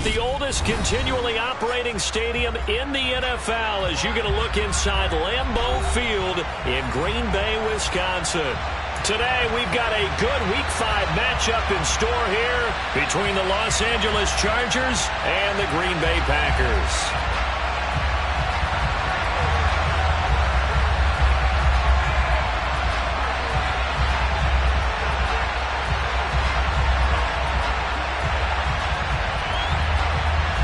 at the oldest continually operating stadium in the NFL as you get a look inside Lambeau Field in Green Bay, Wisconsin. Today, we've got a good Week 5 matchup in store here between the Los Angeles Chargers and the Green Bay Packers.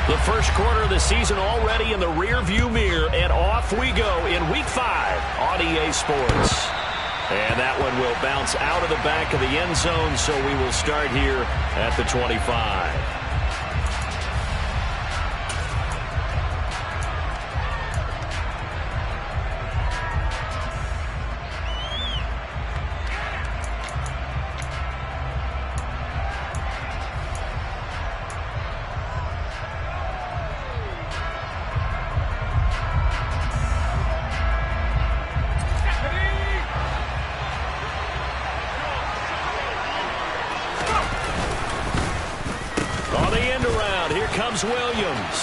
The first quarter of the season already in the rear-view mirror, and off we go in Week 5 on EA Sports. And that one will bounce out of the back of the end zone, so we will start here at the 25. Williams.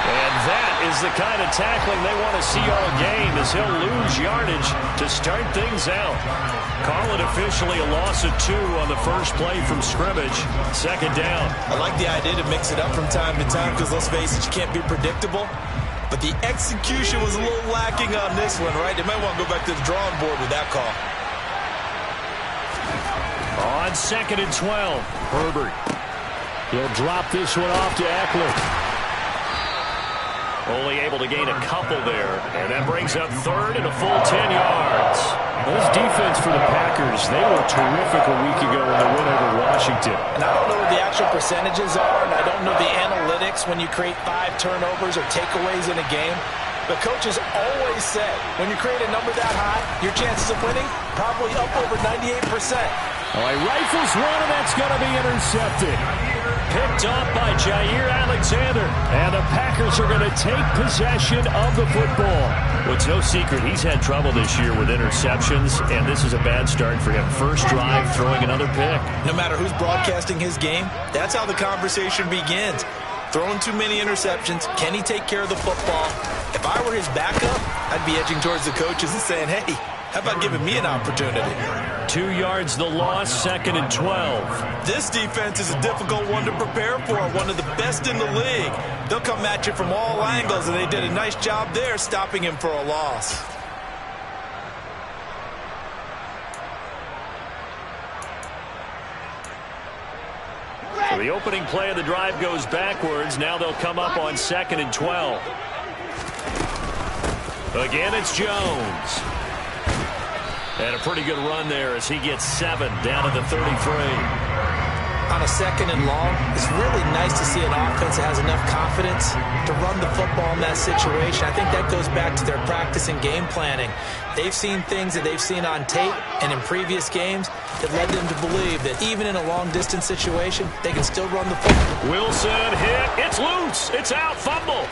And that is the kind of tackling they want to see all game, as he'll lose yardage to start things out. Call it officially a loss of 2 on the first play from scrimmage. Second down. I like the idea to mix it up from time to time because, let's face it, you can't be predictable. But the execution was a little lacking on this one, right? They might want to go back to the drawing board with that call. On 2nd and 12, Herbert. He'll drop this one off to Eckler. Only able to gain a couple there, and that brings up 3rd and a full 10 yards. This defense for the Packers, they were terrific a week ago in the win over Washington. And I don't know what the actual percentages are, and I don't know the analytics when you create 5 turnovers or takeaways in a game. But coaches always say, when you create a number that high, your chances of winning probably up over 98%. Oh, he rifles one, and that's going to be intercepted. Picked off by Jair Alexander. And the Packers are going to take possession of the football. Well, it's no secret he's had trouble this year with interceptions, and this is a bad start for him. First drive, throwing another pick. No matter who's broadcasting his game, that's how the conversation begins. Throwing too many interceptions. Can he take care of the football? If I were his backup, I'd be edging towards the coaches and saying, hey, how about giving me an opportunity? 2 yards the loss, 2nd and 12. This defense is a difficult one to prepare for, one of the best in the league. They'll come at you from all angles, and they did a nice job there stopping him for a loss. So the opening play of the drive goes backwards. Now they'll come up on 2nd and 12. Again, it's Jones. And a pretty good run there as he gets 7 down to the 33. On a 2nd and long, it's really nice to see an offense that has enough confidence to run the football in that situation. I think that goes back to their practice and game planning. They've seen things that they've seen on tape and in previous games that led them to believe that even in a long-distance situation, they can still run the football. Wilson hit. It's loose. It's out. Fumble.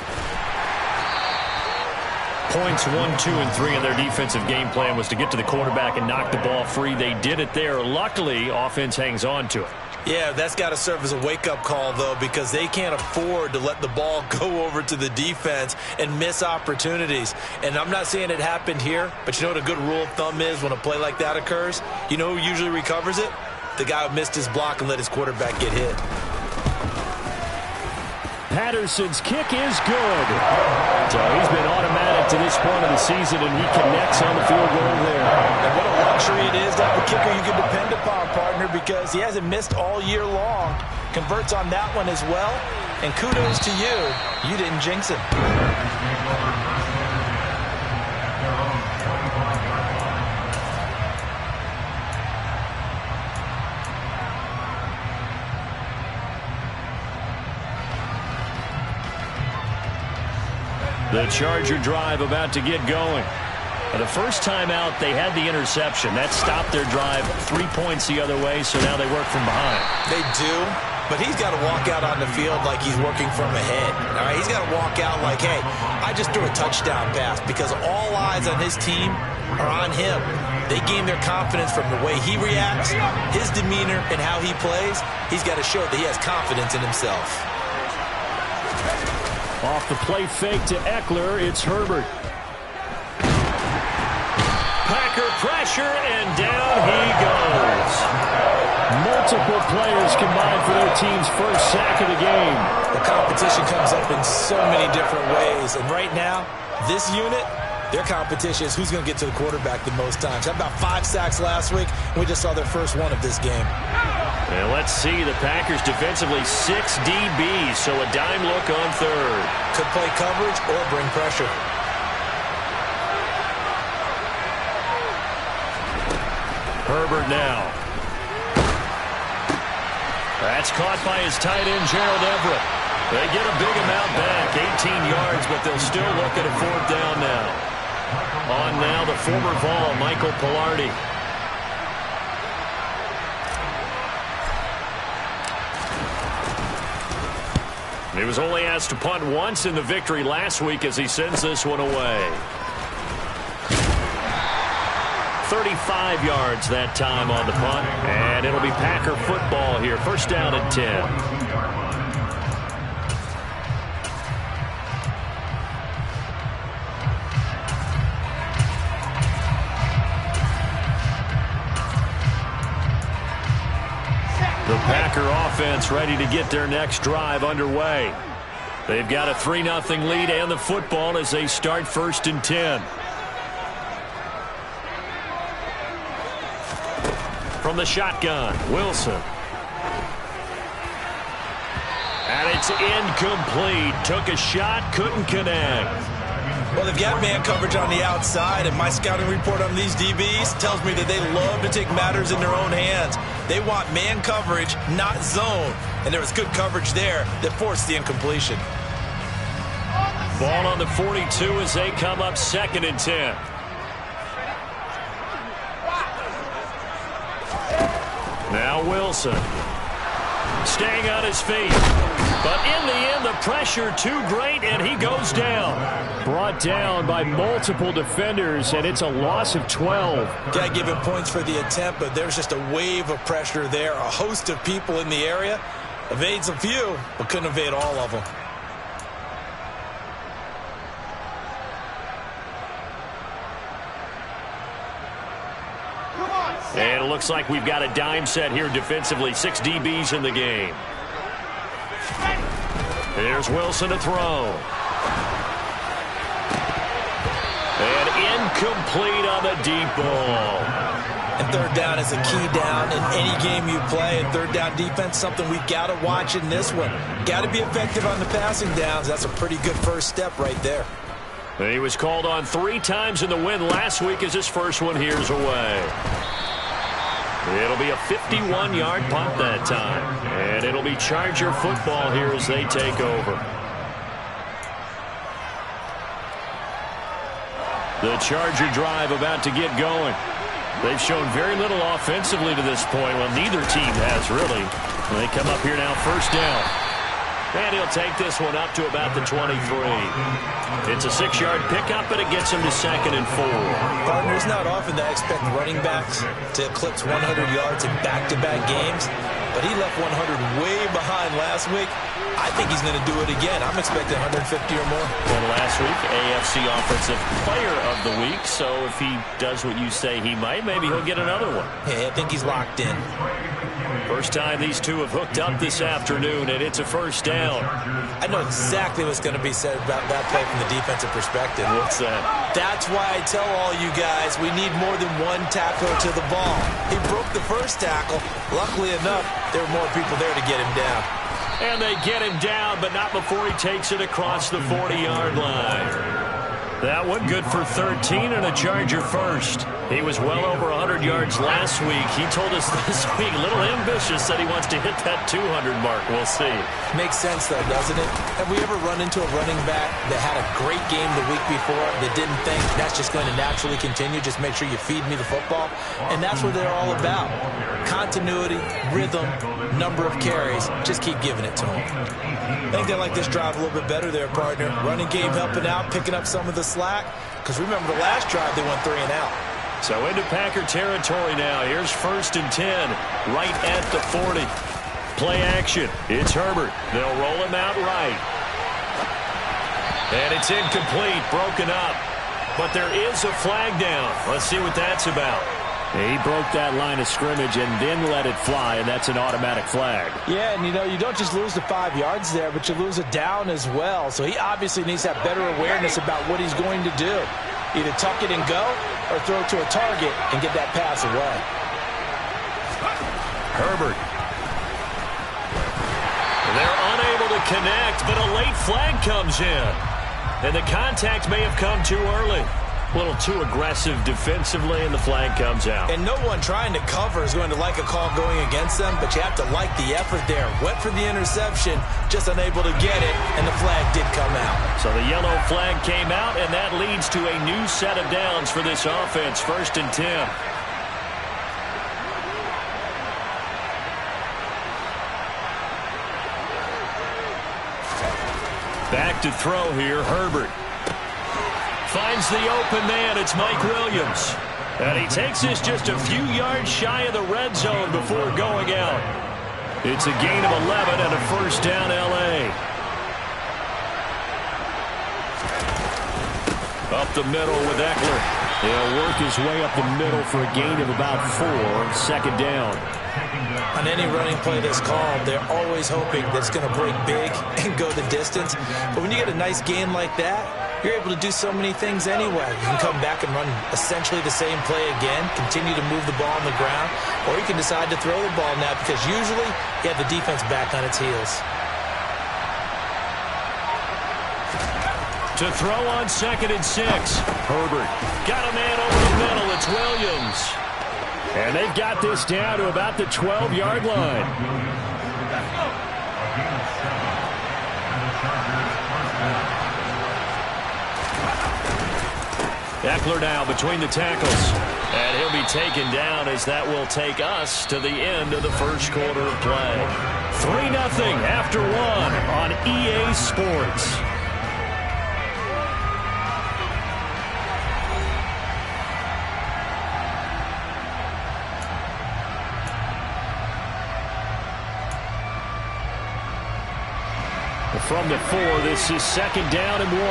Points 1, 2, and 3 in their defensive game plan was to get to the quarterback and knock the ball free. They did it there. Luckily, offense hangs on to it. Yeah, that's got to serve as a wake-up call, though, because they can't afford to let the ball go over to the defense and miss opportunities. And I'm not saying it happened here, but you know what a good rule of thumb is when a play like that occurs? You know who usually recovers it? The guy who missed his block and let his quarterback get hit. Patterson's kick is good. So he's been automatic to this point of the season, and he connects on the field goal there. And what a luxury it is to have a kicker you can depend upon, partner, because he hasn't missed all year long. Converts on that one as well. And kudos to you. You didn't jinx him. The Charger drive about to get going. The first time out, they had the interception. That stopped their drive 3 points the other way, so now they work from behind. They do, but he's got to walk out on the field like he's working from ahead. All right, he's got to walk out like, hey, I just threw a touchdown pass, because all eyes on his team are on him. They gain their confidence from the way he reacts, his demeanor, and how he plays. He's got to show that he has confidence in himself. Off the play fake to Eckler, it's Herbert. Packer pressure, and down he goes. Multiple players combined for their team's first sack of the game. The competition comes up in so many different ways, and right now, this unit, their competition is who's going to get to the quarterback the most times. Had about 5 sacks last week, and we just saw their first one of this game. And let's see, the Packers defensively 6 DBs, so a dime look on third. Could play coverage or bring pressure. Herbert now. That's caught by his tight end, Gerald Everett. They get a big amount back, 18 yards, but they'll still look at a 4th down now. On now, the former Vol, Michael Pilardi. He was only asked to punt once in the victory last week as he sends this one away. 35 yards that time on the punt, and it'll be Packer football here. First down and 10. The Packer offense ready to get their next drive underway. They've got a 3-0 lead and the football as they start 1st and 10. From the shotgun, Wilson. And it's incomplete. Took a shot, couldn't connect. Well, they've got man coverage on the outside, and my scouting report on these DBs tells me that they love to take matters in their own hands. They want man coverage, not zone. And there was good coverage there that forced the incompletion. Ball on the 42 as they come up 2nd and 10. Now Wilson. Staying on his feet. But in the end, the pressure too great, and he goes down. Brought down by multiple defenders, and it's a loss of 12. Got to give him points for the attempt, but there's just a wave of pressure there. A host of people in the area. Evades a few, but couldn't evade all of them. And it looks like we've got a dime set here defensively. 6 DBs in the game. Here's Wilson to throw. And incomplete on the deep ball. And 3rd down is a key down in any game you play. And 3rd down defense, something we've got to watch in this one. Got to be effective on the passing downs. That's a pretty good first step right there. He was called on 3 times in the win last week as his first one here's away. It'll be a 51-yard punt that time. And it'll be Charger football here as they take over. The Charger drive about to get going. They've shown very little offensively to this point. Well, neither team has really. They come up here now, 1st down. And he'll take this one up to about the 23. It's a 6-yard pickup, and it gets him to 2nd and 4. Partner, it's not often that I expect running backs to eclipse 100 yards in back-to-back games, but he left 100 way behind last week. I think he's going to do it again. I'm expecting 150 or more. Well, last week, AFC Offensive Player of the Week, so if he does what you say he might, maybe he'll get another one. Yeah, I think he's locked in. First time these two have hooked up this afternoon, and it's a 1st down. I know exactly what's going to be said about that play from the defensive perspective. What's that? That's why I tell all you guys we need more than one tackle to the ball. He broke the first tackle. Luckily enough, there were more people there to get him down. And they get him down, but not before he takes it across the 40-yard line. That one good for 13 and a Charger first. He was well over 100 yards last week. He told us this week, a little ambitious, that he wants to hit that 200 mark. We'll see. Makes sense, though, doesn't it? Have we ever run into a running back that had a great game the week before that didn't think that's just going to naturally continue? Just make sure you feed me the football. And that's what they're all about. Continuity, rhythm, number of carries. Just keep giving it to them. I think they like this drive a little bit better there, partner. Running game helping out, picking up some of the slack. Because remember the last drive, they went 3 and out. So into Packer territory now. Here's 1st and 10, right at the 40. Play action. It's Herbert. They'll roll him out right. And it's incomplete, broken up. But there is a flag down. Let's see what that's about. He broke that line of scrimmage and then let it fly, and that's an automatic flag. Yeah, and you don't just lose the 5 yards there, but you lose a down as well. So he obviously needs to have better awareness about what he's going to do. Either tuck it and go or throw it to a target and get that pass away. Herbert. They're unable to connect, but a late flag comes in. And the contact may have come too early. A little too aggressive defensively, and the flag comes out. And no one trying to cover is going to like a call going against them, but you have to like the effort there. Went for the interception, just unable to get it, and the flag did come out. So the yellow flag came out, and that leads to a new set of downs for this offense. 1st and 10. Back to throw here, Herbert. Finds the open man, it's Mike Williams. And he takes this just a few yards shy of the red zone before going out. It's a gain of 11 and a 1st down, LA. Up the middle with Eckler. He'll work his way up the middle for a gain of about 4, 2nd down. On any running play that's called, they're always hoping that it's going to break big and go the distance. But when you get a nice gain like that, you're able to do so many things anyway. You can come back and run essentially the same play again, continue to move the ball on the ground, or you can decide to throw the ball now because usually you have the defense back on its heels. To throw on 2nd and 6. Herbert got a man over the middle. It's Williams. And they've got this down to about the 12-yard line. Eckler now between the tackles. And he'll be taken down as that will take us to the end of the 1st quarter of play. 3-0 after 1 on EA Sports. From the 4, this is 2nd down and 1.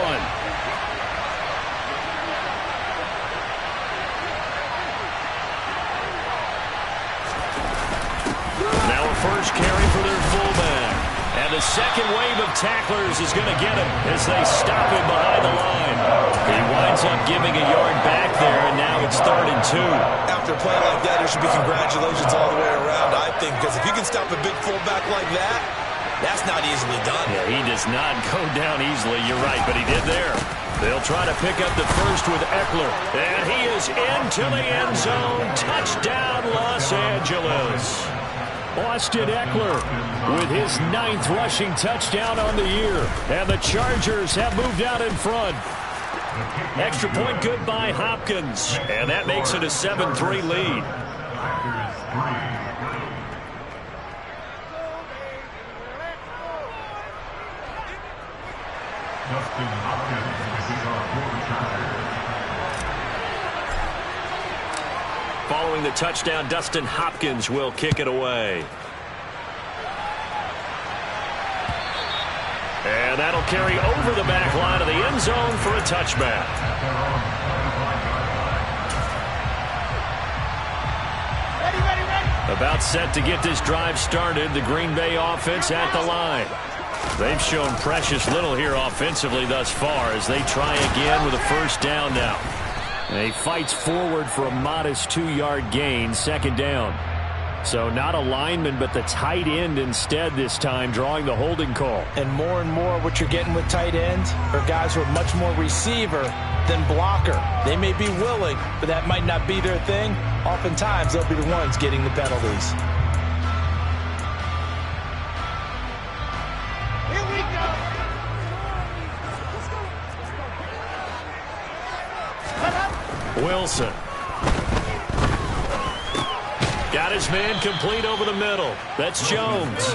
Now a 1st carry for their fullback. And the 2nd wave of tacklers is going to get him as they stop him behind the line. He winds up giving a yard back there, and now it's 3rd and 2. After a play like that, there should be congratulations all the way around, I think, because if you can stop a big fullback like that, that's not easily done. Yeah, he does not go down easily. You're right, but he did there. They'll try to pick up the 1st with Eckler. And he is into the end zone. Touchdown, Los Angeles. Austin Eckler with his 9th rushing touchdown on the year. And the Chargers have moved out in front. Extra point good by Hopkins. And that makes it a 7-3 lead. Following the touchdown, Dustin Hopkins will kick it away. And that'll carry over the back line of the end zone for a touchback. About set to get this drive started, the Green Bay offense at the line. They've shown precious little here offensively thus far as they try again with a 1st down now. And he fights forward for a modest 2-yard gain, 2nd down. So not a lineman, but the tight end instead this time, drawing the holding call. And more what you're getting with tight ends are guys who are much more receiver than blocker. They may be willing, but that might not be their thing. Oftentimes, they'll be the ones getting the penalties. Wilson. Got his man complete over the middle. That's Jones.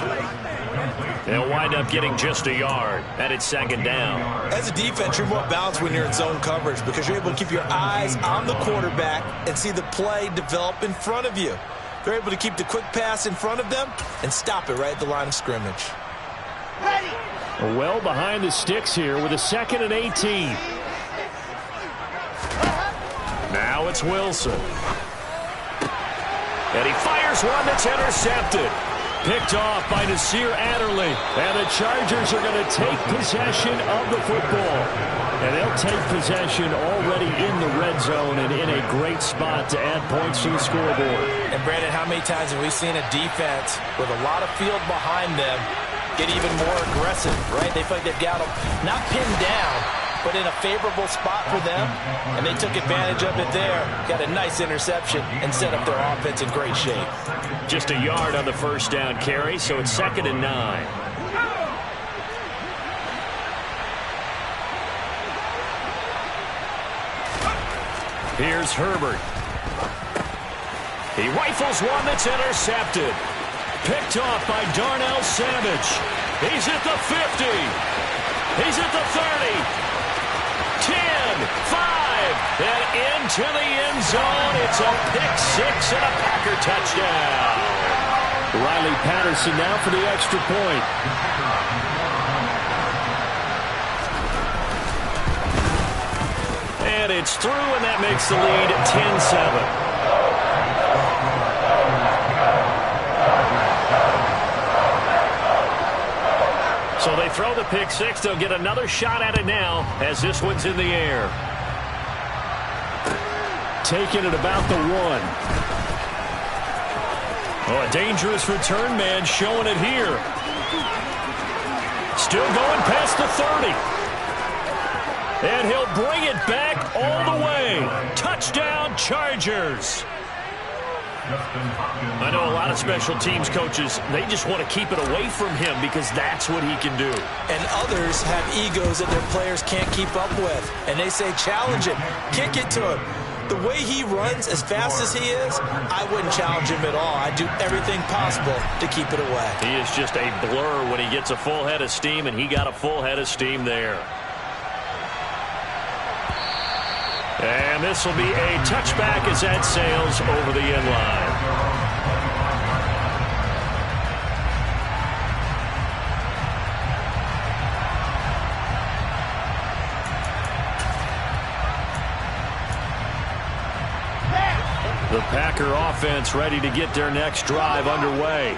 They'll wind up getting just a yard, and it's 2nd down. As a defense, you're more balanced when you're in zone coverage because you're able to keep your eyes on the quarterback and see the play develop in front of you. They're able to keep the quick pass in front of them and stop it right at the line of scrimmage. Ready. Well behind the sticks here with a 2nd and 18. Now it's Wilson. And he fires one that's intercepted. Picked off by Nasir Adderley. And the Chargers are going to take possession of the football. And they'll take possession already in the red zone and in a great spot to add points to the scoreboard. And Brandon, how many times have we seen a defense with a lot of field behind them get even more aggressive, right? They feel like they've got them not pinned down, but in a favorable spot for them, and they took advantage of it there. Got a nice interception and set up their offense in great shape. Just a yard on the first down carry, so it's 2nd and 9. Here's Herbert. He rifles one that's intercepted. Picked off by Darnell Savage. He's at the 50. He's at the 30. 10, 5, and into the end zone. It's a pick-6 and a Packer touchdown. Riley Patterson now for the extra point. And it's through, and that makes the lead 10-7. So they throw the pick-6. They'll get another shot at it now as this one's in the air. Taking it about the 1. Oh, a dangerous return man showing it here. Still going past the 30. And he'll bring it back all the way. Touchdown, Chargers. I know a lot of special teams coaches, they just want to keep it away from him because that's what he can do. And others have egos that their players can't keep up with. And they say, challenge him, kick it to him. The way he runs as fast as he is, I wouldn't challenge him at all. I'd do everything possible to keep it away. He is just a blur when he gets a full head of steam, and he got a full head of steam there. And this will be a touchback as that sails over the end line. The Packer offense ready to get their next drive underway.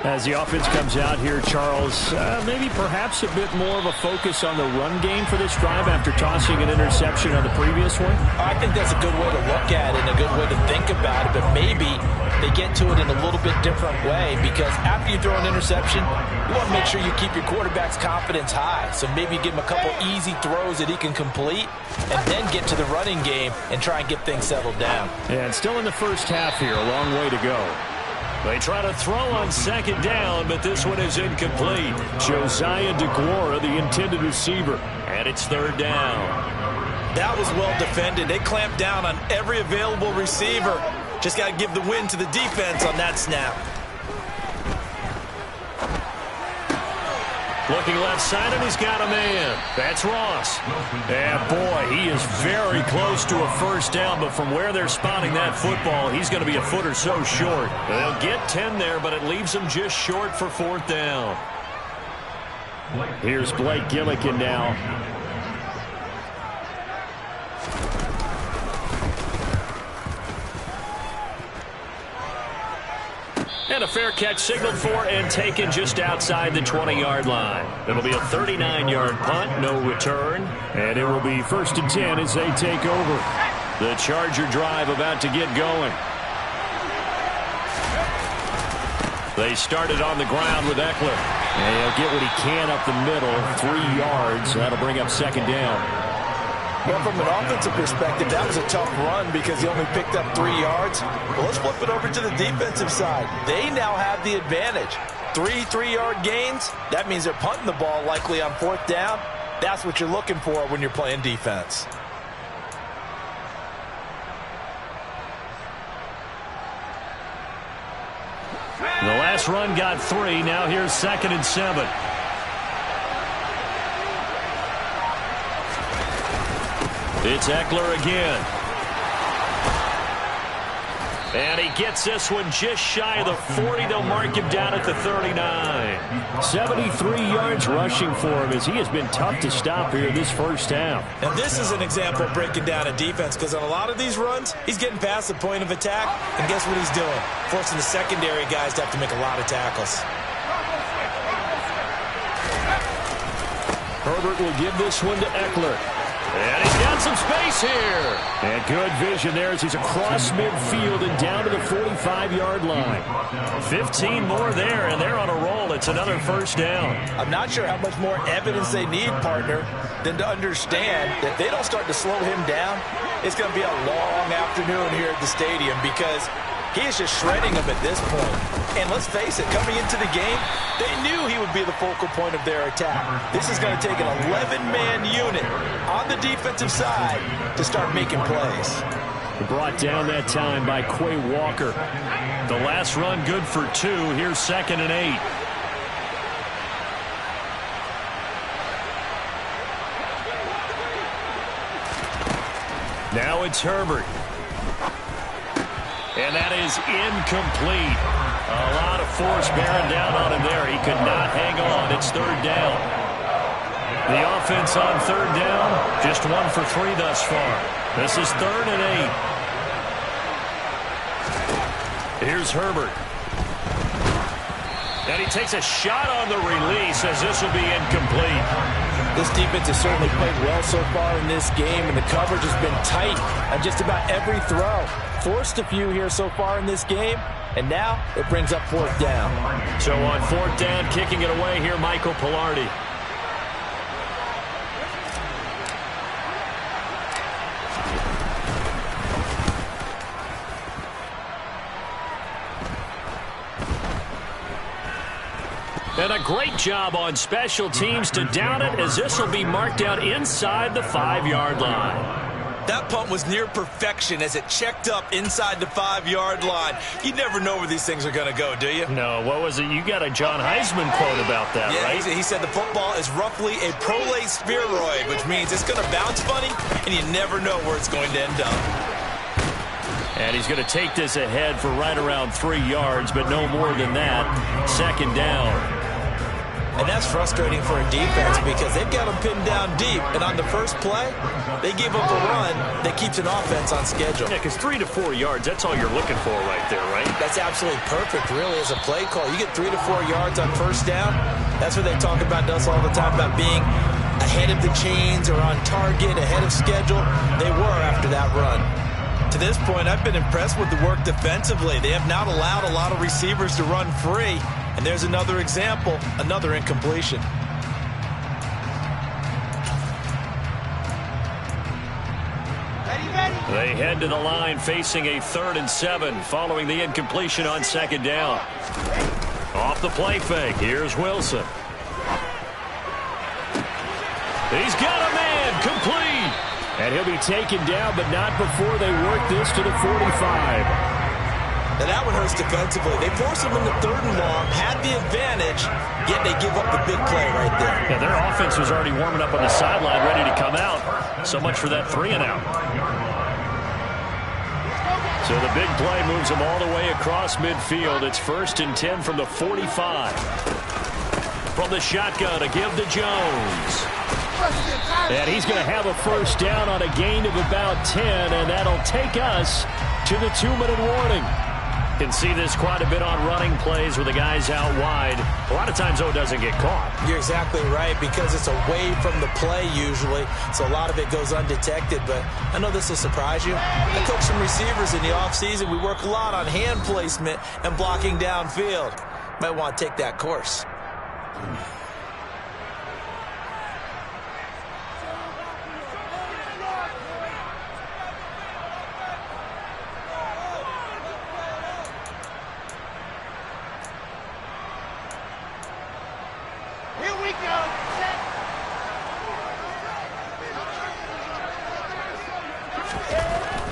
As the offense comes out here, Charles, maybe perhaps a bit more of a focus on the run game for this drive after tossing an interception on the previous one? I think that's a good way to look at it and a good way to think about it, but maybe they get to it in a little bit different way because after you throw an interception, you want to make sure you keep your quarterback's confidence high. So maybe give him a couple easy throws that he can complete and then get to the running game and try and get things settled down. And still in the first half here, a long way to go. They try to throw on second down, but this one is incomplete. Josiah DeGuara, the intended receiver, and it's third down. That was well defended. They clamped down on every available receiver. Just got to give the win to the defense on that snap. Looking left side, and he's got a man. That's Ross. And, boy, he is very close to a first down, but from where they're spotting that football, he's going to be a foot or so short. They'll get 10 there, but it leaves them just short for fourth down. Here's Blake Gillikin now. And a fair catch signaled for and taken just outside the 20-yard line. It'll be a 39-yard punt, no return. And it will be 1st and 10 as they take over. The Charger drive about to get going. They started on the ground with Eckler. And he'll get what he can up the middle, 3 yards. That'll bring up second down. Well, from an offensive perspective, that was a tough run because he only picked up 3 yards. Well, let's flip it over to the defensive side. They now have the advantage. 3 3-yard gains. That means they're punting the ball likely on 4th down. That's what you're looking for when you're playing defense. The last run got 3. Now here's 2nd and 7. It's Eckler again. And he gets this one just shy of the 40. They'll mark him down at the 39. 73 yards rushing for him as he has been tough to stop here this first half. And this is an example of breaking down a defense, because on a lot of these runs, he's getting past the point of attack, and guess what he's doing? Forcing the secondary guys to have to make a lot of tackles. Herbert will give this one to Eckler. And he's got some space here. And good vision there as he's across midfield and down to the 45-yard line. 15 more there, and they're on a roll. It's another first down. I'm not sure how much more evidence they need, partner, than to understand that if they don't start to slow him down, it's going to be a long afternoon here at the stadium, because he is just shredding them at this point. And let's face it, coming into the game, they knew he would be the focal point of their attack. This is going to take an 11-man unit on the defensive side to start making plays. Brought down that time by Quay Walker. The last run good for 2. Here's 2nd and 8. Now it's Herbert. And that is incomplete. A lot of force bearing down on him there. He could not hang on. It's 3rd down. The offense on 3rd down, just 1 for 3 thus far. This is 3rd and 8. Here's Herbert. And he takes a shot on the release as this will be incomplete. This defense has certainly played well so far in this game, and the coverage has been tight on just about every throw. Forced a few here so far in this game, and now it brings up 4th down. So on 4th down, kicking it away here, Michael Pilardi. And a great job on special teams to down it, as this will be marked out inside the 5-yard line. That punt was near perfection as it checked up inside the 5-yard line. You never know where these things are going to go, do you? No, what was it? You got a John Heisman quote about that, yeah, right? He said the football is roughly a prolate spheroid, which means it's going to bounce funny, and you never know where it's going to end up. And he's going to take this ahead for right around 3 yards, but no more than that. 2nd down. And that's frustrating for a defense, because they've got them pinned down deep, and on the first play, they give up a run that keeps an offense on schedule. Yeah, because 3 to 4 yards, that's all you're looking for right there, right? That's absolutely perfect, really, as a play call. You get 3 to 4 yards on first down. That's what they talk about us all the time, about being ahead of the chains or on target, ahead of schedule. They were after that run. To this point, I've been impressed with the work defensively. They have not allowed a lot of receivers to run free. And there's another example, another incompletion. They head to the line facing a 3rd and 7 following the incompletion on 2nd down. Off the play fake, here's Wilson. He's got a man, complete. And he'll be taken down, but not before they work this to the 45. And that one hurts defensively. They force him into 3rd and long, had the advantage, yet they give up the big play right there. Yeah, their offense was already warming up on the sideline, ready to come out. So much for that 3 and out. So the big play moves them all the way across midfield. It's 1st and 10 from the 45. From the shotgun to give to Jones. And he's going to have a first down on a gain of about 10, and that'll take us to the 2-minute warning. Can see this quite a bit on running plays with the guys out wide. A lot of times, though, it doesn't get caught. You're exactly right, because it's away from the play usually, so a lot of it goes undetected. But I know this will surprise you. I coach some receivers in the offseason. We work a lot on hand placement and blocking downfield. Might want to take that course.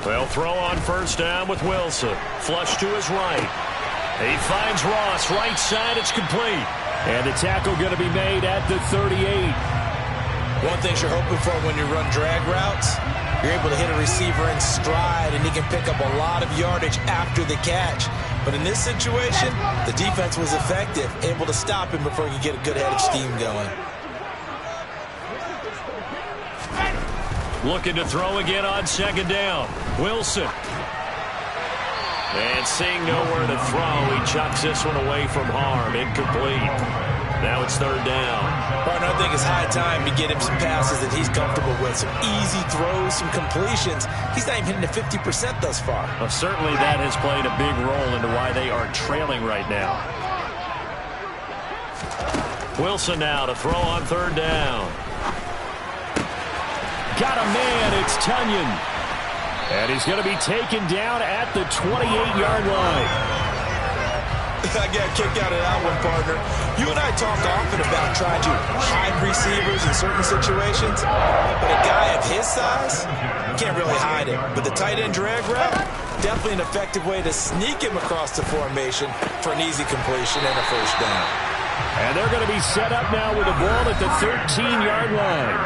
They'll throw on first down with Wilson. Flush to his right. He finds Ross. Right side, it's complete. And the tackle going to be made at the 38. One thing you're hoping for when you run drag routes, You're able to hit a receiver in stride, and he can pick up a lot of yardage after the catch. But in this situation, the defense was effective, able to stop him before he could get a good head of steam going. Looking to throw again on second down. Wilson. And seeing nowhere to throw, he chucks this one away from harm. Incomplete. Now it's third down. Partner, I think it's high time to get him some passes that he's comfortable with. Some easy throws, some completions. He's not even hitting the 50% thus far. Well, certainly that has played a big role into why they are trailing right now. Wilson now to throw on third down. Got a man, it's Tunyon. And he's going to be taken down at the 28-yard line. I got kicked out of that one, partner. You and I talk often about trying to hide receivers in certain situations, but a guy of his size, you can't really hide him. But the tight end drag route, definitely an effective way to sneak him across the formation for an easy completion and a first down. And they're going to be set up now with the ball at the 13-yard line.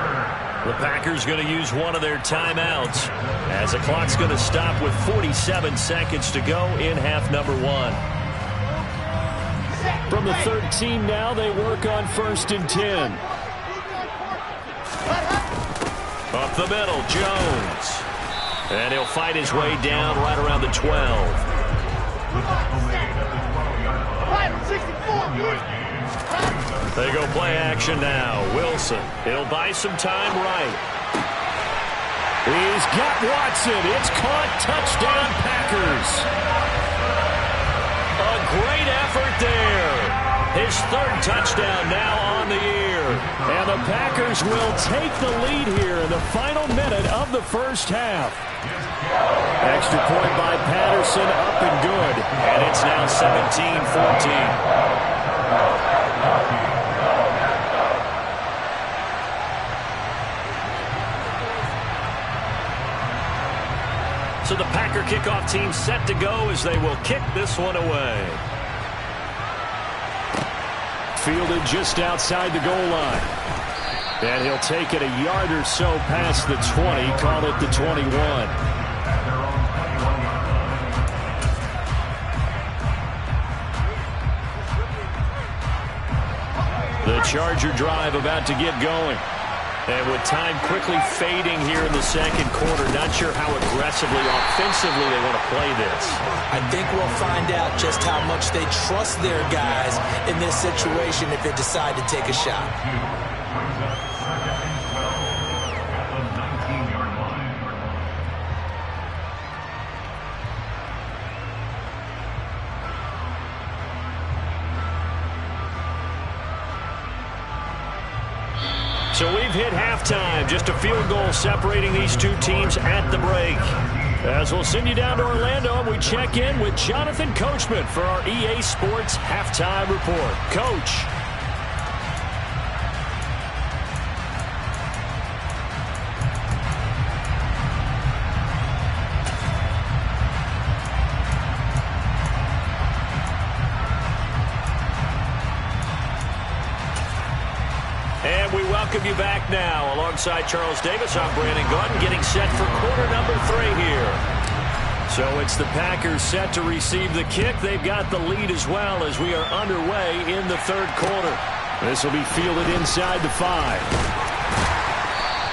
The Packers going to use one of their timeouts as the clock's going to stop with 47 seconds to go in half number one. From the 13 now, they work on 1st and 10. Up the middle, Jones. And he'll fight his way down right around the 12. They go play action now. Wilson. He'll buy some time right. He's got Watson. It's caught. Touchdown, Packers. A great effort there. His third touchdown now on the year. And the Packers will take the lead here in the final minute of the first half. Extra point by Patterson, up and good. And it's now 17-14. So the Packer kickoff team set to go as they will kick this one away. Fielded just outside the goal line. And he'll take it a yard or so past the 20, call it the 21. The Charger drive about to get going. And with time quickly fading here in the second quarter, not sure how aggressively, offensively they want to play this. I think we'll find out just how much they trust their guys in this situation if they decide to take a shot. So we've hit halftime, just a field goal separating these two teams at the break. As we'll send you down to Orlando, and we check in with Jonathan Coachman for our EA Sports Halftime Report. Coach. Welcome you back now. Alongside Charles Davis, I'm Brandon Gordon, getting set for quarter number 3 here. So it's the Packers set to receive the kick. They've got the lead as well as we are underway in the third quarter. This will be fielded inside the 5.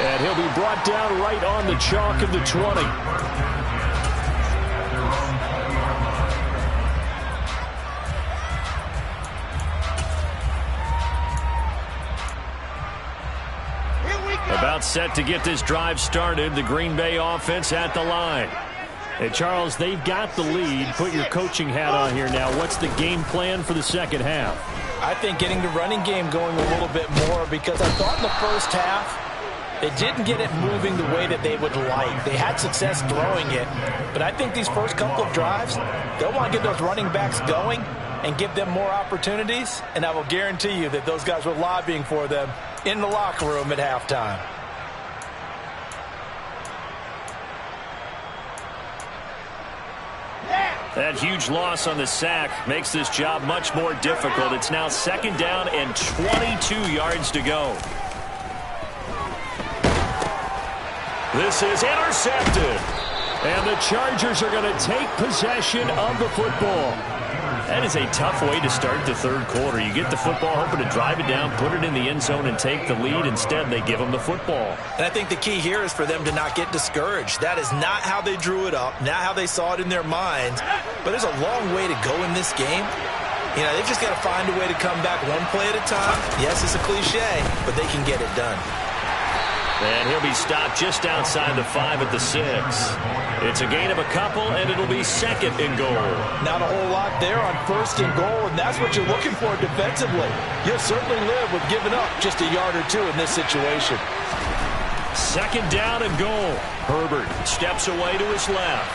And he'll be brought down right on the chalk of the 20. About set to get this drive started. The Green Bay offense at the line. Hey, Charles, they've got the lead. Put your coaching hat on here now. What's the game plan for the second half? I think getting the running game going a little bit more, because I thought in the first half they didn't get it moving the way that they would like. They had success throwing it, but I think these first couple of drives, they'll want to get those running backs going and give them more opportunities, and I will guarantee you that those guys were lobbying for them in the locker room at halftime. That huge loss on the sack makes this job much more difficult. It's now second down and 22 yards to go. This is intercepted. And the Chargers are going to take possession of the football. That is a tough way to start the third quarter. You get the football, hoping to drive it down, put it in the end zone, and take the lead. Instead, they give them the football. And I think the key here is for them to not get discouraged. That is not how they drew it up, not how they saw it in their minds. But there's a long way to go in this game. You know, they've just got to find a way to come back one play at a time. Yes, it's a cliche, but they can get it done. And he'll be stopped just outside the 5 at the 6. It's a gain of a couple, and it'll be 2nd and goal. Not a whole lot there on 1st and goal, and that's what you're looking for defensively. You'll certainly live with giving up just a yard or two in this situation. 2nd down and goal. Herbert steps away to his left.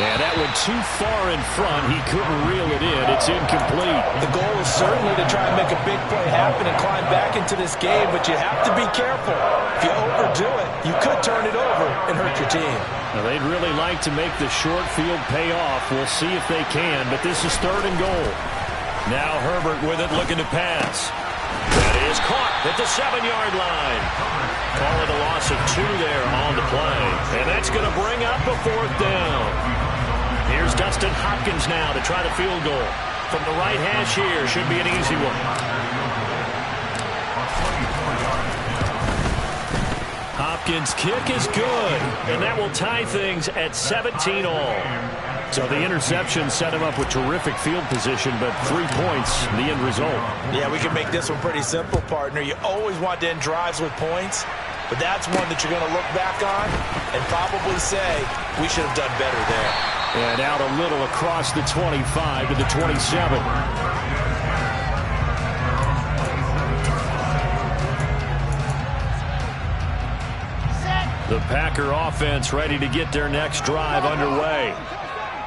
And that went too far in front. He couldn't reel it in. It's incomplete. The goal is certainly to try and make a big play happen and climb back into this game, but you have to be careful. If you overdo it, you could turn it over and hurt your team. Now, they'd really like to make the short field pay off. We'll see if they can, but this is 3rd and goal. Now Herbert with it, looking to pass. That is caught at the 7-yard line. Call it a loss of 2 there on the play. And that's going to bring up a 4th down. Here's Dustin Hopkins now to try the field goal. From the right hash here, should be an easy one. Hopkins' kick is good, and that will tie things at 17 all. So the interception set him up with terrific field position, but 3 points, the end result. Yeah, we can make this one pretty simple, partner. You always want to end drives with points, but that's one that you're going to look back on and probably say, we should have done better there. And out a little across the 25 to the 27. The Packer offense ready to get their next drive underway.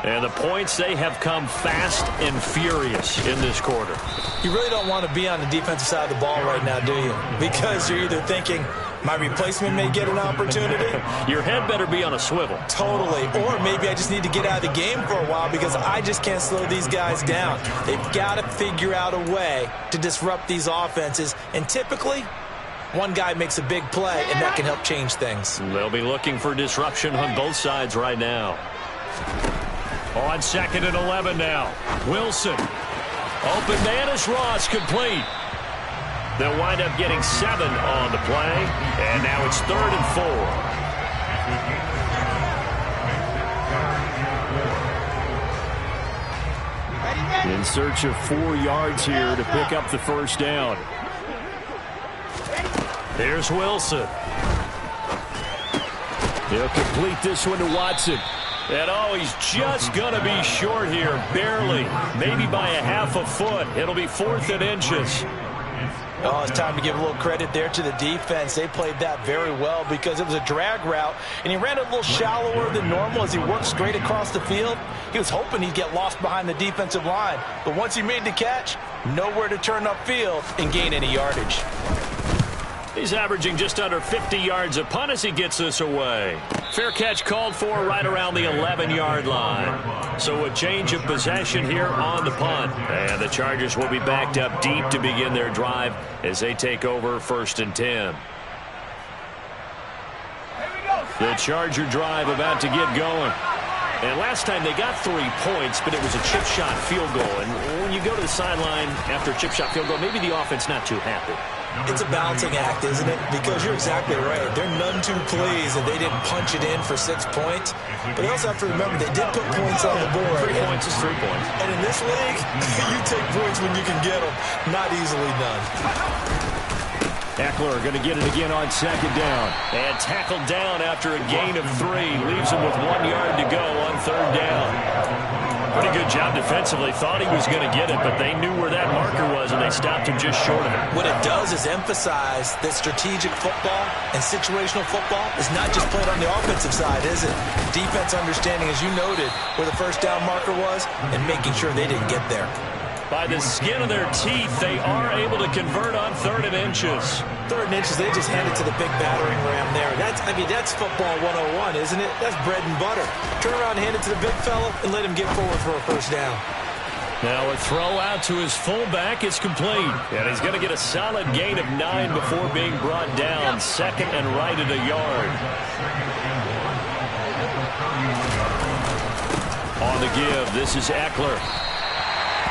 And the points, they have come fast and furious in this quarter. You really don't want to be on the defensive side of the ball right now, do you? Because you're either thinking, my replacement may get an opportunity. Your head better be on a swivel. Totally. Or maybe I just need to get out of the game for a while because I just can't slow these guys down. They've got to figure out a way to disrupt these offenses. And typically, one guy makes a big play, and that can help change things. They'll be looking for disruption on both sides right now. On 2nd and 11 now. Wilson. Open man is Ross, complete. They'll wind up getting 7 on the play. And now it's 3rd and 4. In search of 4 yards here to pick up the 1st down. Here's Wilson. He'll complete this one to Watson. And oh, he's just going to be short here, barely, maybe by a half a foot. It'll be 4th and inches. Oh, it's time to give a little credit there to the defense. They played that very well because it was a drag route, and he ran it a little shallower than normal as he worked straight across the field. He was hoping he'd get lost behind the defensive line, but once he made the catch, nowhere to turn upfield and gain any yardage. He's averaging just under 50 yards a punt as he gets this away. Fair catch called for right around the 11-yard line. So a change of possession here on the punt. And the Chargers will be backed up deep to begin their drive as they take over 1st and 10. The Charger drive about to get going. And last time they got 3 points, but it was a chip shot field goal. And when you go to the sideline after a chip shot field goal, maybe the offense not too happy. It's a balancing act, isn't it? Because you're exactly right. They're none too pleased that they didn't punch it in for 6 points. But they also have to remember they did put points on the board. 3 points is 3 points. And in this league, you take points when you can get them. Not easily done. Eckler going to get it again on 2nd down. And tackled down after a gain of 3. Leaves him with 1 yard to go on 3rd down. Pretty good job defensively. Thought he was going to get it, but they knew where that marker was, and they stopped him just short of it. What it does is emphasize that strategic football and situational football is not just played on the offensive side, is it? Defense understanding, as you noted, where the 1st down marker was and making sure they didn't get there. By the skin of their teeth, they are able to convert on 3rd and inches. 3rd and inches, they just hand it to the big battering ram there. That's football 101, isn't it? That's bread and butter. Turn around and hand it to the big fella and let him get forward for a 1st down. Now a throw out to his fullback is complete. And he's going to get a solid gain of 9 before being brought down. Second and right at a yard. On the give, this is Eckler.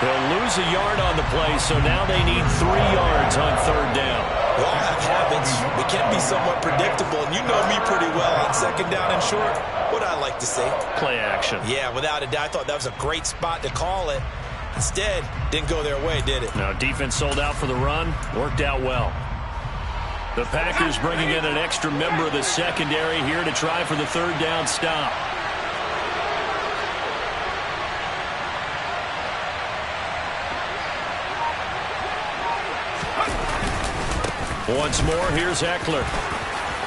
He'll lose a yard on the play, so now they need 3 yards on third down. We all have habits. We can be somewhat predictable, and you know me pretty well on second down and short. What I like to say? Play action. Yeah, without a doubt. I thought that was a great spot to call it. Instead, didn't go their way, did it? Now, defense sold out for the run. Worked out well. The Packers bringing in an extra member of the secondary here to try for the third down stop. Once more, here's Eckler.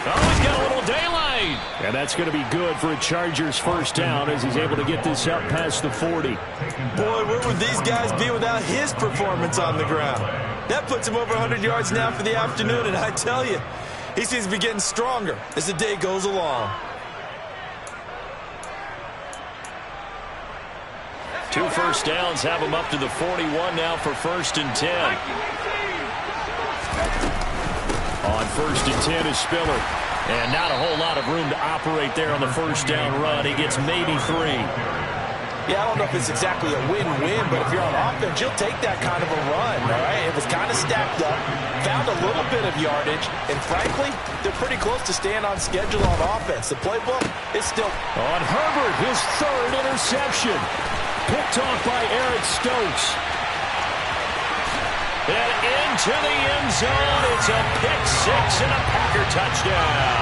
Oh, he's got a little daylight. And that's going to be good for a Chargers first down as he's able to get this up past the 40. Boy, where would these guys be without his performance on the ground? That puts him over 100 yards now for the afternoon, and I tell you, he seems to be getting stronger as the day goes along. 2 first downs have him up to the 41 now for first and 10. On first and 10 is Spiller. And not a whole lot of room to operate there on the first down run. He gets maybe 3. Yeah, I don't know if it's exactly a win-win, but if you're on offense, you'll take that kind of a run, all right? It was kind of stacked up, found a little bit of yardage, and frankly, they're pretty close to staying on schedule on offense. The playbook is still... On Herbert, his 3rd interception. Picked off by Eric Stokes. And into the end zone, it's a pick 6 and a Packer touchdown.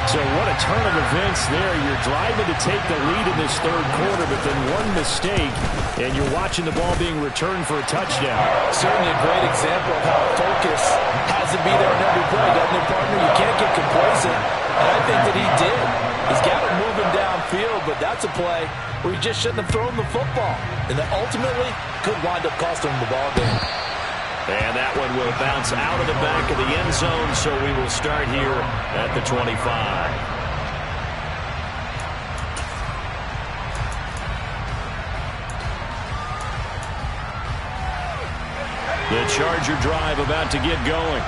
So what a turn of events there. You're driving to take the lead in this third quarter, but then one mistake, and you're watching the ball being returned for a touchdown. Certainly a great example of how focus has to be there in every play, doesn't it, partner? You can't get complacent, and I think that he did. He's got it moving downfield, but that's a play where he just shouldn't have thrown the football, and that ultimately could wind up costing him the ball game. And that one will bounce out of the back of the end zone, so we will start here at the 25. The Charger drive about to get going.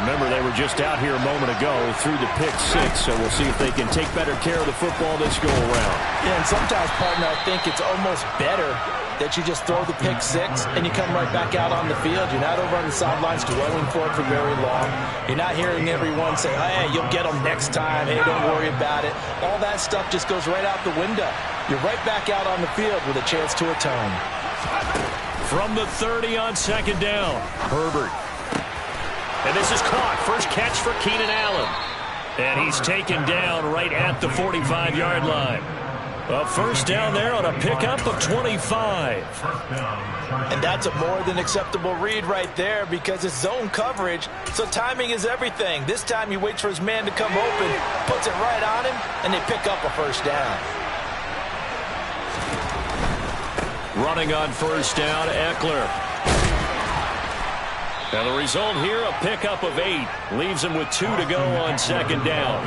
Remember, they were just out here a moment ago through the pick 6, so we'll see if they can take better care of the football this go-around. Yeah, and sometimes, partner, I think it's almost better that you just throw the pick 6 and you come right back out on the field. You're not over on the sidelines dwelling for it for very long. You're not hearing everyone say, hey, you'll get them next time. Hey, don't worry about it. All that stuff just goes right out the window. You're right back out on the field with a chance to atone. From the 30 on second down, Herbert. And this is caught. First catch for Keenan Allen. And he's taken down right at the 45-yard line. A first down there on a pickup of 25. And that's a more than acceptable read right there because it's zone coverage, so timing is everything. This time he waits for his man to come open, puts it right on him, and they pick up a first down. Running on first down, Eckler. And the result here, a pickup of 8. Leaves him with 2 to go on second down.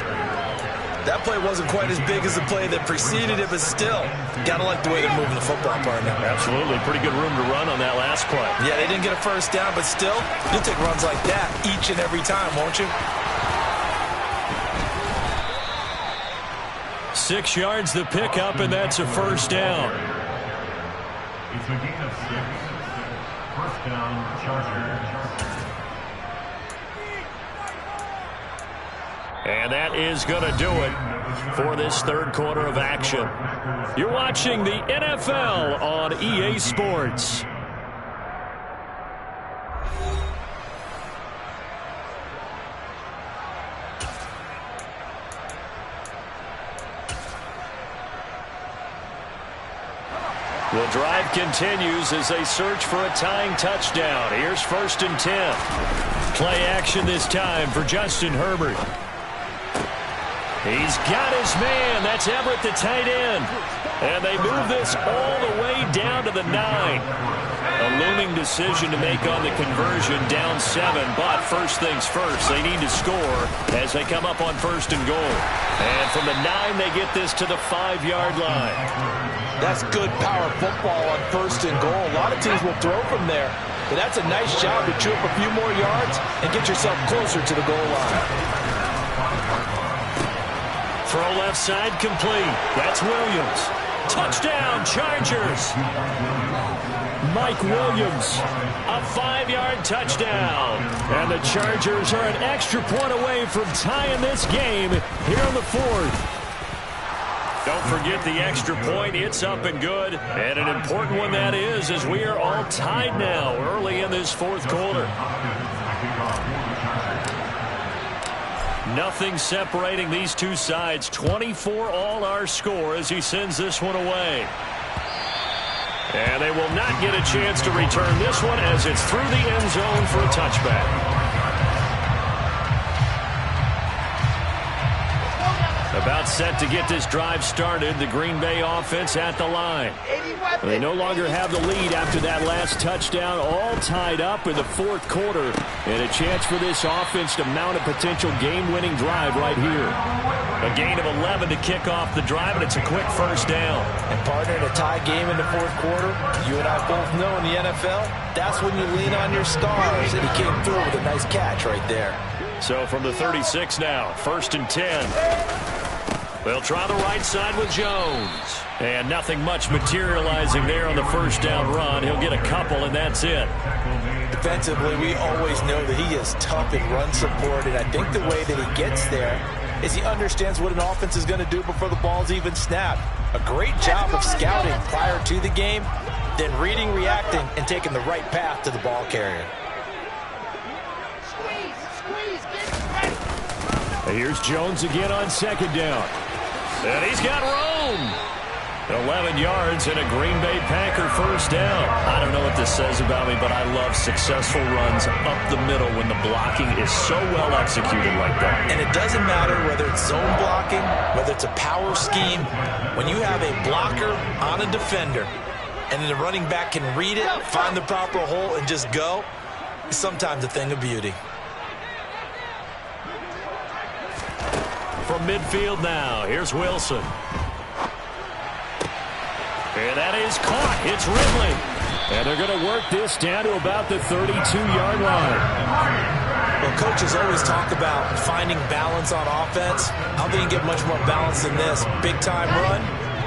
That play wasn't quite as big as the play that preceded it, but still, gotta like the way they're moving the football, partner. Absolutely. Pretty good room to run on that last play. Yeah, they didn't get a first down, but still, you'll take runs like that each and every time, won't you? 6 yards the pickup, and that's a first down. It's a gain of 6. First down, Chargers. And that is going to do it for this third quarter of action. You're watching the NFL on EA Sports. The drive continues as they search for a tying touchdown. Here's first and 10. Play action this time for Justin Herbert. He's got his man. That's Everett, the tight end. And they move this all the way down to the 9. A looming decision to make on the conversion, down 7. But first things first, they need to score as they come up on first and goal. And from the 9, they get this to the 5-yard line. That's good power football on 1st and goal. A lot of teams will throw from there, but that's a nice job to chew up a few more yards and get yourself closer to the goal line. Throw left side complete. That's Williams. Touchdown, Chargers. Mike Williams, a 5-yard touchdown. And the Chargers are an extra point away from tying this game here in the 4th. Don't forget the extra point. It's up and good. And an important one that is, as we are all tied now early in this 4th quarter. Nothing separating these two sides. 24 all our score as he sends this one away. And they will not get a chance to return this one as it's through the end zone for a touchback. About set to get this drive started. The Green Bay offense at the line. They no longer have the lead after that last touchdown. All tied up in the 4th quarter. And a chance for this offense to mount a potential game-winning drive right here. A gain of 11 to kick off the drive, and it's a quick first down. And partner, in a tie game in the 4th quarter, you and I both know in the NFL, that's when you lean on your stars. And he came through with a nice catch right there. So from the 36 now, 1st and 10. They'll try the right side with Jones. And nothing much materializing there on the first down run. He'll get a couple, and that's it. Defensively, we always know that he is tough in run support, and I think the way that he gets there is he understands what an offense is going to do before the ball's even snapped. A great job of scouting prior to the game, then reading, reacting, and taking the right path to the ball carrier. Here's Jones again on 2nd down. And he's got room. 11 yards and a Green Bay Packer first down. I don't know what this says about me, but I love successful runs up the middle when the blocking is so well executed like that. And it doesn't matter whether it's zone blocking, whether it's a power scheme. When you have a blocker on a defender and then the running back can read it, find the proper hole, and just go, it's sometimes a thing of beauty. From midfield now, here's Wilson. And that is caught. It's Ridley. And they're going to work this down to about the 32-yard line. Well, coaches always talk about finding balance on offense. I don't think you can get much more balance than this. Big-time run,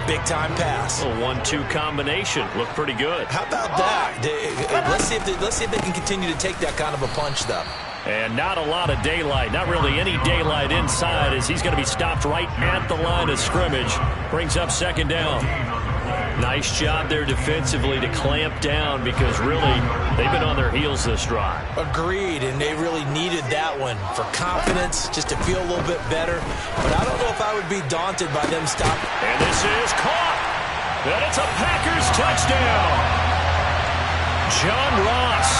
big-time pass. A 1-2 combination. Looked pretty good. How about that? Let's see if they can continue to take that kind of a punch, though. And not a lot of daylight. Not really any daylight inside as he's going to be stopped right at the line of scrimmage. Brings up 2nd down. Nice job there defensively to clamp down because really they've been on their heels this drive. Agreed, and they really needed that one for confidence, just to feel a little bit better. But I don't know if I would be daunted by them stopping. And this is caught. And it's a Packers touchdown. John Ross,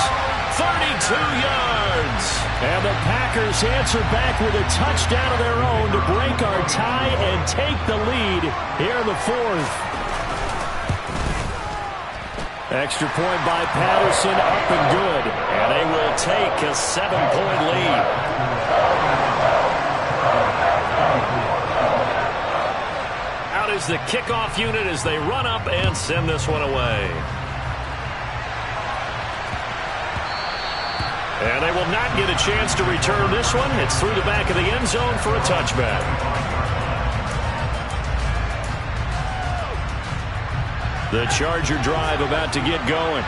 32 yards. And the Packers answer back with a touchdown of their own to break our tie and take the lead here in the 4th. Extra point by Patterson, up and good. And they will take a 7-point lead. Out is the kickoff unit as they run up and send this one away. And they will not get a chance to return this one. It's through the back of the end zone for a touchback. The Charger drive about to get going.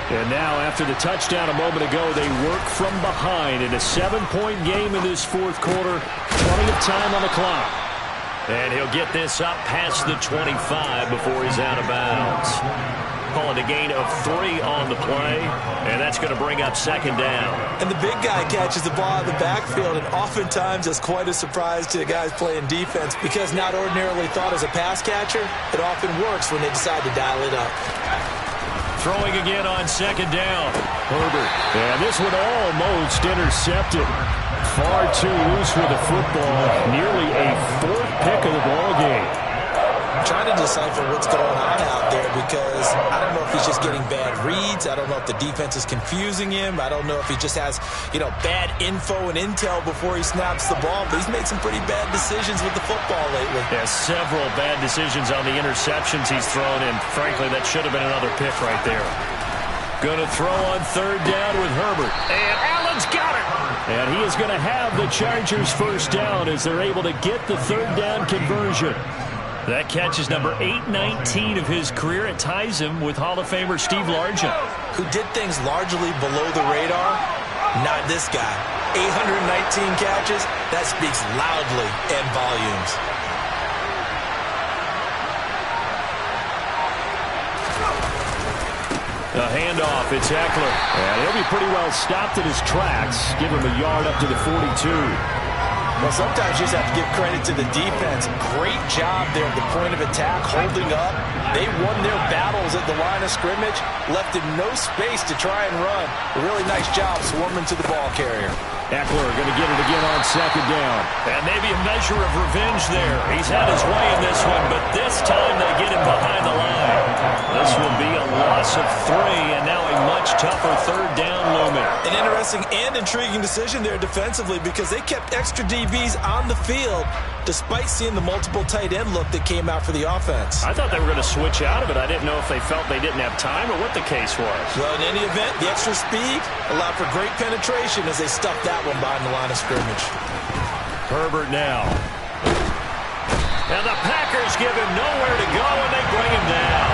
And now, after the touchdown a moment ago, they work from behind in a 7-point game in this 4th quarter. Plenty of time on the clock. And he'll get this up past the 25 before he's out of bounds. Calling a gain of 3 on the play, and that's going to bring up 2nd down. And the big guy catches the ball in the backfield, and oftentimes it's quite a surprise to the guys playing defense because not ordinarily thought as a pass catcher, it often works when they decide to dial it up. Throwing again on 2nd down. Herbert. And this one almost intercepted. Far too loose with the football. Nearly a 4th pick of the ball game. Trying to decipher what's going on out there because I don't know if he's just getting bad reads. I don't know if the defense is confusing him. I don't know if he just has, bad info and intel before he snaps the ball. But he's made some pretty bad decisions with the football lately. Yeah, several bad decisions on the interceptions he's thrown, and frankly, that should have been another pick right there. Going to throw on third down with Herbert. And Allen's got it. And he is going to have the Chargers first down as they're able to get the third down conversion. That catch is number 819 of his career. It ties him with Hall of Famer Steve Largent, who did things largely below the radar. Not this guy. 819 catches. That speaks loudly in volumes. A handoff, it's Eckler. And he'll be pretty well stopped in his tracks. Give him a yard up to the 42. Well, sometimes you just have to give credit to the defense. Great job there at the point of attack, holding up. They won their battles at the line of scrimmage, left him no space to try and run. A really nice job swarming to the ball carrier. Eckler going to get it again on second down. And maybe a measure of revenge there. He's had his way in this one, but this time they get him behind the line. This will be a loss of 3, and now a much tougher third down looming. An interesting and intriguing decision there defensively because they kept extra DBs on the field despite seeing the multiple tight end look that came out for the offense. I thought they were going to switch out of it. I didn't know if they felt they didn't have time or what the case was. Well, in any event, the extra speed allowed for great penetration as they stuffed that one behind the line of scrimmage. Herbert now. And the Packers give him nowhere to go, and they bring him down.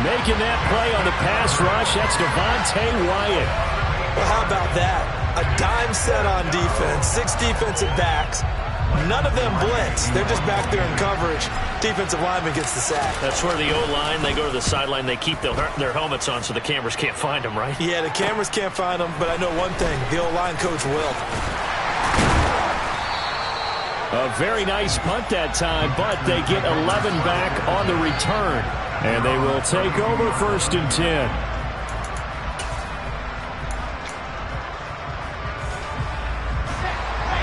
Making that play on the pass rush, that's Devontae Wyatt. Well, how about that? A dime set on defense, 6 defensive backs. None of them blitz. They're just back there in coverage. Defensive lineman gets the sack. That's where the O-line, they go to the sideline, they keep their helmets on so the cameras can't find them, right? Yeah, the cameras can't find them, but I know one thing. The O-line coach will. A very nice punt that time, but they get 11 back on the return. And they will take over 1st and 10.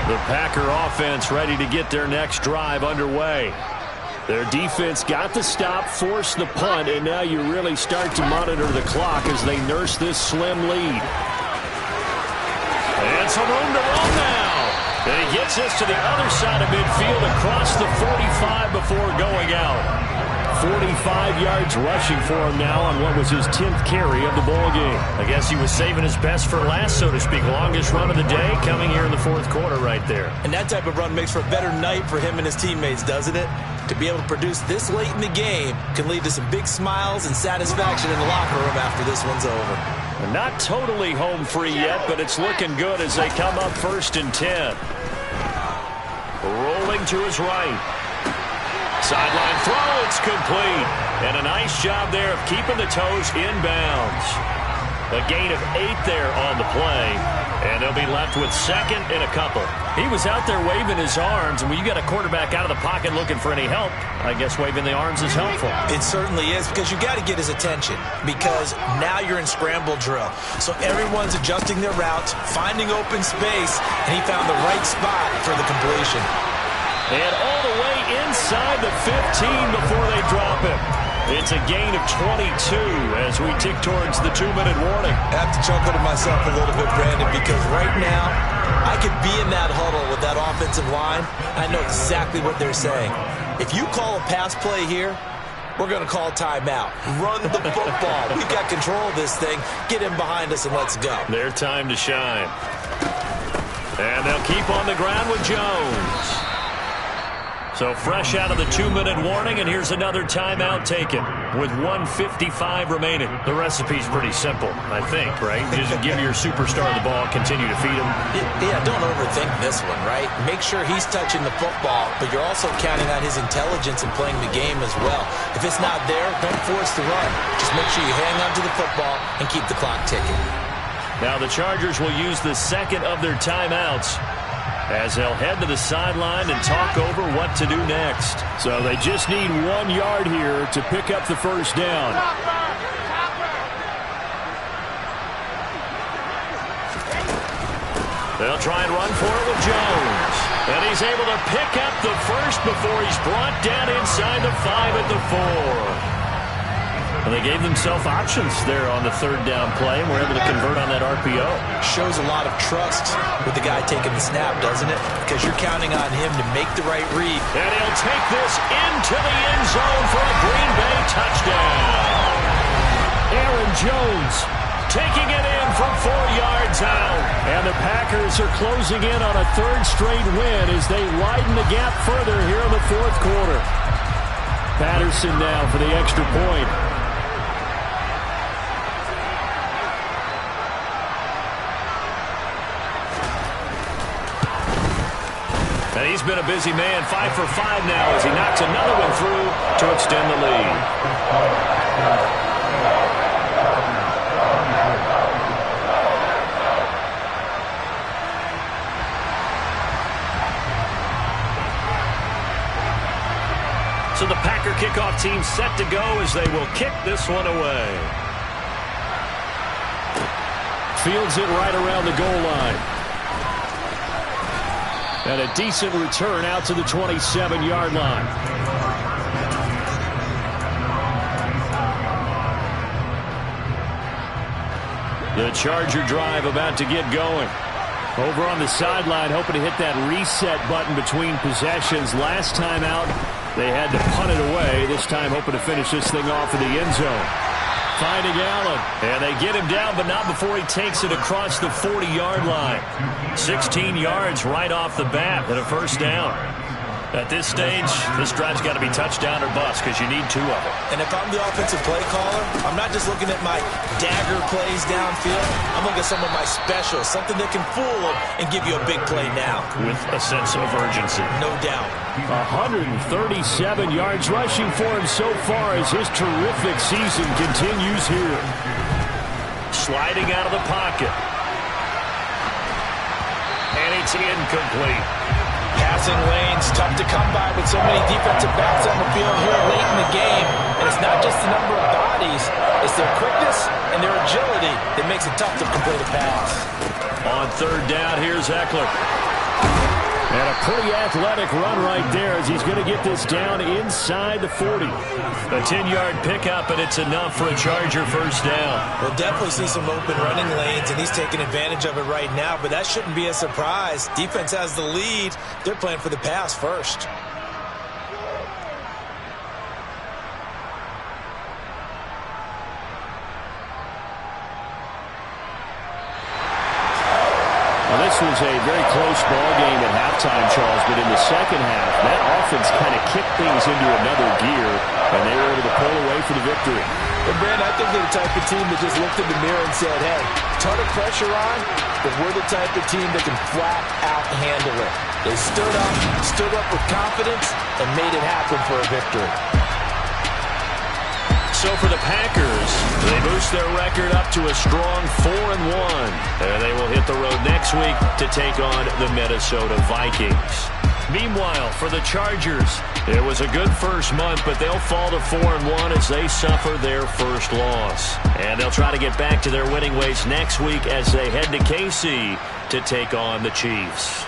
The Packer offense ready to get their next drive underway. Their defense got the stop, forced the punt, and now you really start to monitor the clock as they nurse this slim lead. And some room to run now. And he gets this to the other side of midfield across the 45 before going out. 45 yards rushing for him now on what was his 10th carry of the ball game. I guess he was saving his best for last, so to speak. Longest run of the day coming here in the 4th quarter right there. And that type of run makes for a better night for him and his teammates, doesn't it? To be able to produce this late in the game can lead to some big smiles and satisfaction in the locker room after this one's over. They're not totally home free yet, but it's looking good as they come up 1st and 10. Rolling to his right. Sideline throw, it's complete. And a nice job there of keeping the toes inbounds. A gain of 8 there on the play. And they'll be left with 2nd and a couple. He was out there waving his arms, and when you got a quarterback out of the pocket looking for any help, I guess waving the arms is helpful. It certainly is, because you got to get his attention, because now you're in scramble drill. So everyone's adjusting their routes, finding open space, and he found the right spot for the completion. And all the way inside the 15 before they drop him. It's a gain of 22 as we tick towards the 2-minute warning. I have to chuckle to myself a little bit, Brandon, because right now I could be in that huddle with that offensive line. I know exactly what they're saying. If you call a pass play here, we're going to call timeout. Run the football. We've got control of this thing. Get him behind us and let's go. Their time to shine. And they'll keep on the ground with Jones. So fresh out of the 2-minute warning, and here's another timeout taken with 1:55 remaining. The recipe's pretty simple, I think, right? Just give your superstar the ball, continue to feed him. Yeah, don't overthink this one, right? Make sure he's touching the football, but you're also counting on his intelligence in playing the game as well. If it's not there, don't force the run. Just make sure you hang on to the football and keep the clock ticking. Now the Chargers will use the 2nd of their timeouts as they'll head to the sideline and talk over what to do next. So they just need 1 yard here to pick up the first down. They'll try and run for it with Jones. And he's able to pick up the first before he's brought down inside the 5 at the 4. And they gave themselves options there on the third down play and were able to convert on that RPO. Shows a lot of trust with the guy taking the snap, doesn't it? Because you're counting on him to make the right read. And he'll take this into the end zone for a Green Bay touchdown. Aaron Jones taking it in from 4 yards out. And the Packers are closing in on a third straight win as they widen the gap further here in the fourth quarter. Patterson now for the extra point. And he's been a busy man, 5 for 5 now as he knocks another one through to extend the lead. So the Packer kickoff team set to go as they will kick this one away. Fields it right around the goal line. And a decent return out to the 27-yard line. The Charger drive about to get going. Over on the sideline, hoping to hit that reset button between possessions. Last time out, they had to punt it away. This time, hoping to finish this thing off in the end zone. Finding Allen. And they get him down, but not before he takes it across the 40-yard line. 16 yards right off the bat and a first down. At this stage, this drive's got to be touchdown or bust because you need 2 of them. And if I'm the offensive play caller, I'm not just looking at my dagger plays downfield. I'm looking at some of my specials, something that can fool them and give you a big play now. With a sense of urgency. No doubt. 137 yards rushing for him so far as his terrific season continues here. Sliding out of the pocket. And it's incomplete. Passing lanes, tough to come by with so many defensive backs on the field here late in the game. And it's not just the number of bodies, it's their quickness and their agility that makes it tough to complete a pass. On third down, here's Eckler. And a pretty athletic run right there as he's going to get this down inside the 40. A 10-yard pickup, and it's enough for a Charger first down. We'll definitely see some open running lanes, and he's taking advantage of it right now, but that shouldn't be a surprise. Defense has the lead. They're playing for the pass first. Well, this was a very close ball game at halftime, Charles, but in the second half, that offense kind of kicked things into another gear, and they were able to pull away for the victory. And, Brandon, I think they're the type of team that just looked in the mirror and said, hey, ton of pressure on, but we're the type of team that can flat out handle it. They stood up with confidence, and made it happen for a victory. So for the Packers, they boost their record up to a strong 4-1. And they will hit the road next week to take on the Minnesota Vikings. Meanwhile, for the Chargers, it was a good first month, but they'll fall to 4-1 as they suffer their first loss. And they'll try to get back to their winning ways next week as they head to KC to take on the Chiefs.